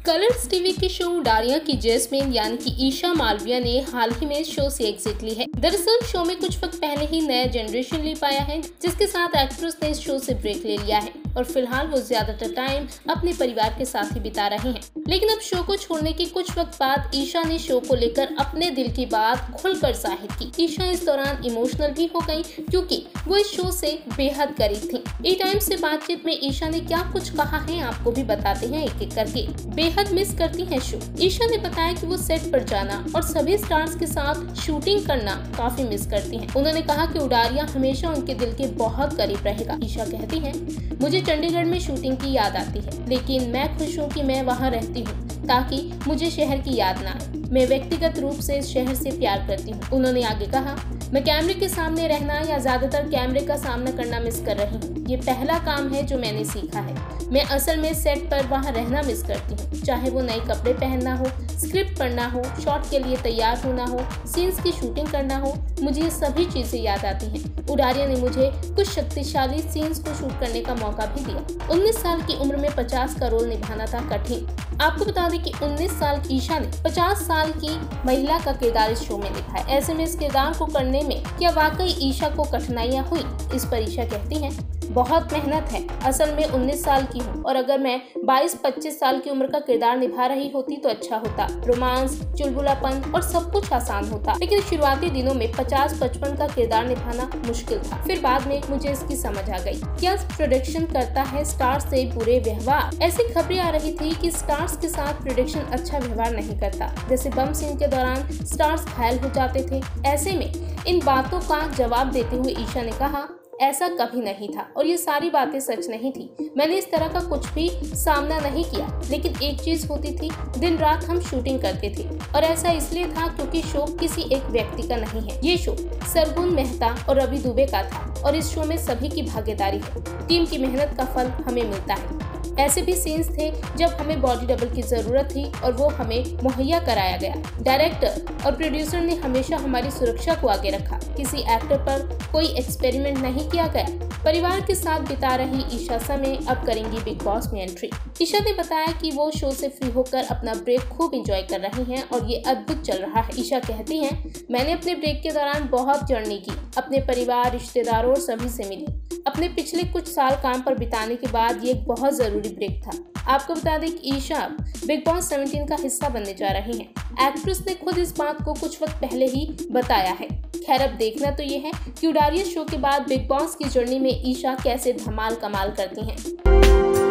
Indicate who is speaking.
Speaker 1: Colors TV के show Udaariyaan की jasmine यानी कि ईशा मालविया ने हाल ही में शो से एग्जिट ली है। दरअसल शो में कुछ वक्त पहले ही नया जनरेशन ले पाया है, जिसके साथ एक्ट्रेस ने इस शो से ब्रेक ले लिया है और फिलहाल वो ज्यादातर टाइम अपने परिवार के साथ ही बिता रहे हैं। लेकिन अब शो को छोड़ने के कुछ वक्त बाद ईशा ने शो को लेकर अपने दिल की बात खुलकर जाहिर की। ईशा इस दौरान इमोशनल भी हो गयी, क्योंकि वो इस शो से बेहद करीब थी। ई टाइम से बातचीत में ईशा ने क्या कुछ कहा है आपको भी बताते हैं एक एक करके। बेहद मिस करती है शो। ईशा ने बताया कि वो सेट पर जाना और सभी स्टार्स के साथ शूटिंग करना काफी मिस करती हैं। उन्होंने कहा कि उडारियां हमेशा उनके दिल के बहुत करीब रहेगा। ईशा कहती हैं, मुझे चंडीगढ़ में शूटिंग की याद आती है, लेकिन मैं खुश हूँ कि मैं वहाँ रहती हूँ ताकि मुझे शहर की याद ना आए। मैं व्यक्तिगत रूप से इस शहर से प्यार करती हूँ। उन्होंने आगे कहा, मैं कैमरे के सामने रहना या ज्यादातर कैमरे का सामना करना मिस कर रही हूँ। ये पहला काम है जो मैंने सीखा है। मैं असल में सेट पर वहाँ रहना मिस करती हूँ, चाहे वो नए कपड़े पहनना हो, स्क्रिप्ट पढ़ना हो, शॉट के लिए तैयार होना हो, सीन्स की शूटिंग करना हो, मुझे ये सभी चीजें याद आती हैं। उडारिया ने मुझे कुछ शक्तिशाली सीन्स को शूट करने का मौका भी दिया। 19 साल की उम्र में 50 का रोल निभाना था कठिन। आपको बता दें कि 19 साल की ईशा ने 50 साल की महिला का किरदार इस शो में निभाया। ऐसे में इस किरदार को करने में क्या वाकई ईशा को कठिनाइयाँ हुई? इस पर ईशा कहती हैं, बहुत मेहनत है। असल में 19 साल की हूँ और अगर मैं 22-25 साल की उम्र का किरदार निभा रही होती तो अच्छा होता। रोमांस, चुलबुलापन और सब कुछ आसान होता, लेकिन शुरुआती दिनों में 50-55 का किरदार निभाना मुश्किल था। फिर बाद में मुझे इसकी समझ आ गई। क्या प्रोडक्शन करता है स्टार से बुरे व्यवहार? ऐसी खबरें आ रही थी कि स्टार्स के साथ प्रोडक्शन अच्छा व्यवहार नहीं करता, जैसे बम सीन के दौरान स्टार्स घायल हो जाते थे। ऐसे में इन बातों का जवाब देते हुए ईशा ने कहा, ऐसा कभी नहीं था और ये सारी बातें सच नहीं थी। मैंने इस तरह का कुछ भी सामना नहीं किया, लेकिन एक चीज होती थी, दिन रात हम शूटिंग करते थे और ऐसा इसलिए था क्योंकि शो किसी एक व्यक्ति का नहीं है। ये शो सरगुन मेहता और रवि दुबे का था और इस शो में सभी की भागीदारी है। टीम की मेहनत का फल हमें मिलता है। ऐसे भी सीन्स थे जब हमें बॉडी डबल की जरूरत थी और वो हमें मुहैया कराया गया। डायरेक्टर और प्रोड्यूसर ने हमेशा हमारी सुरक्षा को आगे रखा। किसी एक्टर पर कोई एक्सपेरिमेंट नहीं किया गया। परिवार के साथ बिता रही ईशा समय अब करेंगी बिग बॉस में एंट्री। ईशा ने बताया कि वो शो से फ्री होकर अपना ब्रेक खूब एंजॉय कर रही हैं और ये अद्भुत चल रहा है। ईशा कहती हैं, मैंने अपने ब्रेक के दौरान बहुत जर्नी की, अपने परिवार, रिश्तेदारों और सभी से मिली। अपने पिछले कुछ साल काम पर बिताने के बाद ये एक बहुत जरूरी ब्रेक था। आपको बता दें कि ईशा बिग बॉस 17 का हिस्सा बनने जा रही हैं। एक्ट्रेस ने खुद इस बात को कुछ वक्त पहले ही बताया है। खैर अब देखना तो ये है कि उडारिया शो के बाद बिग बॉस की जर्नी में ईशा कैसे धमाल कमाल करती हैं।